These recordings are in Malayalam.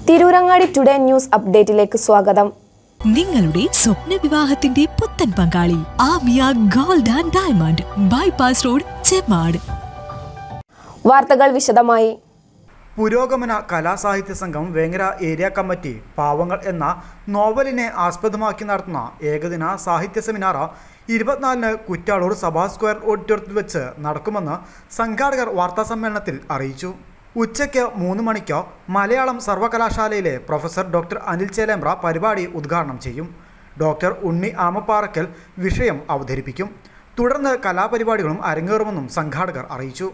തിരൂരങ്ങാടി ടുഡേ ന്യൂസ് അപ്ഡേറ്റിലേക്ക് സ്വാഗതം. നിങ്ങളുടെ സ്വപ്ന വിവാഹത്തിന്റെ പുത്തൻ പങ്കാളി Amiya gold and diamond, bypass road, Chemmad. വാർത്തകൾ വിശദമായി. പുരോഗമന കലാസാഹിത്യ സംഘം വേങ്ങര ഏരിയ കമ്മിറ്റി പാവങ്ങൾ എന്ന നോവലിനെ ആസ്പദമാക്കി നടത്തുന്ന ഏകദിന സാഹിത്യ സെമിനാർ 24-ന് കുറ്റാളൂർ സഭാ സ്ക്വയർ ഓഡിറ്റോറിയത്തിൽ വെച്ച് നടക്കുമെന്ന് സംഘാടകർ വാർത്താസമ്മേളനത്തിൽ അറിയിച്ചു. ഉച്ചയ്ക്ക് 3 മണിക്ക് മലയാളം സർവകലാശാലയിലെ പ്രൊഫസർ ഡോക്ടർ അനിൽ ചേലേമ്പ്ര പരിപാടി ഉദ്ഘാടനം ചെയ്യും. ഡോക്ടർ ഉണ്ണി ആമപ്പാറക്കൽ വിഷയം അവതരിപ്പിക്കും. തുടർന്ന് കലാപരിപാടികളും അരങ്ങേറുമെന്നും സംഘാടകർ അറിയിച്ചു.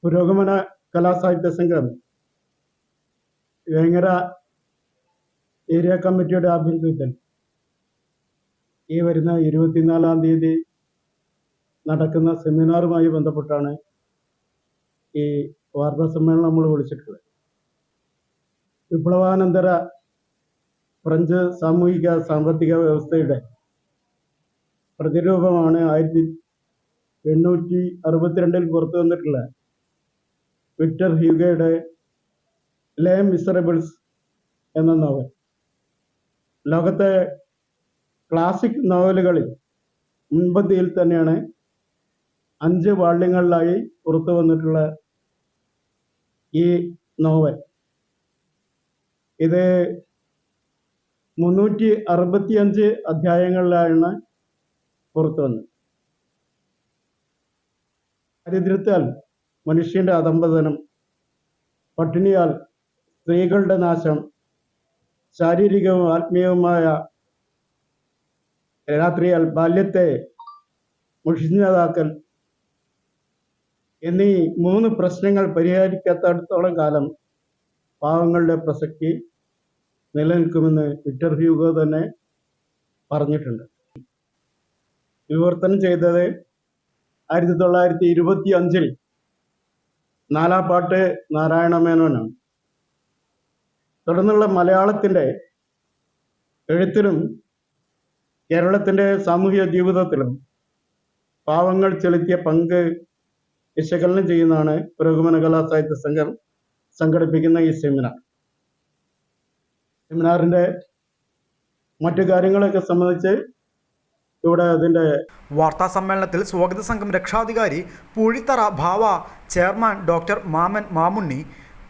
പുരോഗമന കലാസാഹിത്യ സംഘം വേങ്ങര ഏരിയ കമ്മിറ്റിയുടെ ആഭിമുഖ്യത്തിൽ ഈ വരുന്ന 24-ാം തീയതി നടക്കുന്ന സെമിനാറുമായി ബന്ധപ്പെട്ടാണ് ഈ വാർത്താ സമ്മേളനം നമ്മൾ വിളിച്ചിട്ടുള്ളത്. വിപ്ലവാനന്തര ഫ്രഞ്ച് സാമൂഹിക സാമ്പത്തിക വ്യവസ്ഥയുടെ പ്രതിരൂപമാണ് 1862 പുറത്തു വന്നിട്ടുള്ള വിക്ടർ ഹ്യൂഗോയുടെ ലേ മിസറബിൾസ് എന്ന നോവൽ. ലോകത്തെ ക്ലാസിക് നോവലുകളിൽ മുൻപന്തിയിൽ തന്നെയാണ് 5 വാള്യങ്ങളിലായി പുറത്തു വന്നിട്ടുള്ള ഈ നോവൽ. ഇത് 365 അധ്യായങ്ങളിലാണ് പുറത്തു വന്നത്. ദാരിദ്ര്യത്താൽ മനുഷ്യന്റെ അധംപതനം, പട്ടിണിയാൽ സ്ത്രീകളുടെ നാശം, ശാരീരികവും ആത്മീയവുമായ രാത്രിയാൽ ബാല്യത്തെ മുഷിഞ്ഞതാക്കൽ എന്നീ 3 പ്രശ്നങ്ങൾ പരിഹരിക്കാത്തടത്തോളം കാലം പാവങ്ങളുടെ പ്രസക്തി നിലനിൽക്കുമെന്ന് വിക്ടർ ഹ്യൂഗോ തന്നെ പറഞ്ഞിട്ടുണ്ട്. വിവർത്തനം ചെയ്തത് 1925 നാലാപ്പാട്ട് നാരായണ മേനോനാണ്. തുടർന്നുള്ള മലയാളത്തിൻ്റെ എഴുത്തിലും കേരളത്തിൻ്റെ സാമൂഹിക ജീവിതത്തിലും പാവങ്ങൾ ചെലുത്തിയ പങ്ക് വിശകലനം ചെയ്യുന്നതാണ് പുരോഗമന കലാസാഹിത്യ സംഘം സംഘടിപ്പിക്കുന്ന ഈ സെമിനാർ. സെമിനാറിൻ്റെ മറ്റു കാര്യങ്ങളൊക്കെ സംബന്ധിച്ച് ഇവിടെ അതിൻ്റെ വാർത്താ സമ്മേളനത്തിൽ സ്വാഗത സംഘം രക്ഷാധികാരി പൂഴിത്തറ ഭാവ, chairman doctor Mamman Mamunni,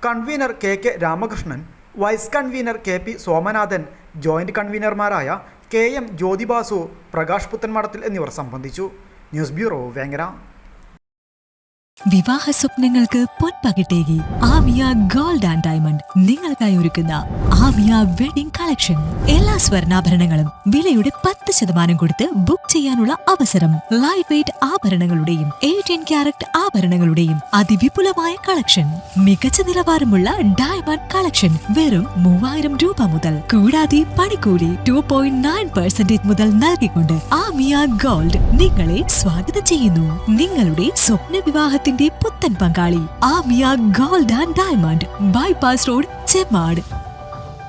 convener K Ramakrishnan, vice convener KP Somanathan, joint കൺവീനർമാരായ KM ജ്യോതിബാസു, പ്രകാശ് പുത്തൻമടത്തിൽ എന്നിവർ സംബന്ധിച്ചു. News bureau, Vengara. വിവാഹ സ്വപ്നങ്ങൾക്ക് പൊൻപകിട്ടേകി ആമിയ ഗോൾഡ് ആൻഡ് ഡയമണ്ട് നിങ്ങൾക്കായി ഒരുക്കുന്ന ആമിയ വെഡിംഗ് കളക്ഷൻ. എല്ലാ സ്വർണ്ണാഭരണങ്ങളും വിലയുടെ 10% കൊടുത്ത് ബുക്ക് ചെയ്യാനുള്ള അവസരം. ലൈറ്റ് വെയ്റ്റ് ആഭരണങ്ങളുടെയും 18 കാരറ്റ് ആഭരണങ്ങളുടെയും അതിവിപുലമായ കളക്ഷൻ. മികച്ച നിലവാരമുള്ള ഡയമണ്ട് കളക്ഷൻ വെറും 3000 രൂപ മുതൽ. കൂടാതെ പണിക്കൂലി 2.9% മുതൽ നൽകിക്കൊണ്ട് ആമിയ ഗോൾഡ് നിങ്ങളെ സ്വാഗതം ചെയ്യുന്നു. നിങ്ങളുടെ സ്വപ്ന വിവാഹത്തിന്റെ പുത്തൻ പങ്കാളി Amiya gold and diamond, bypass road, Chemmad.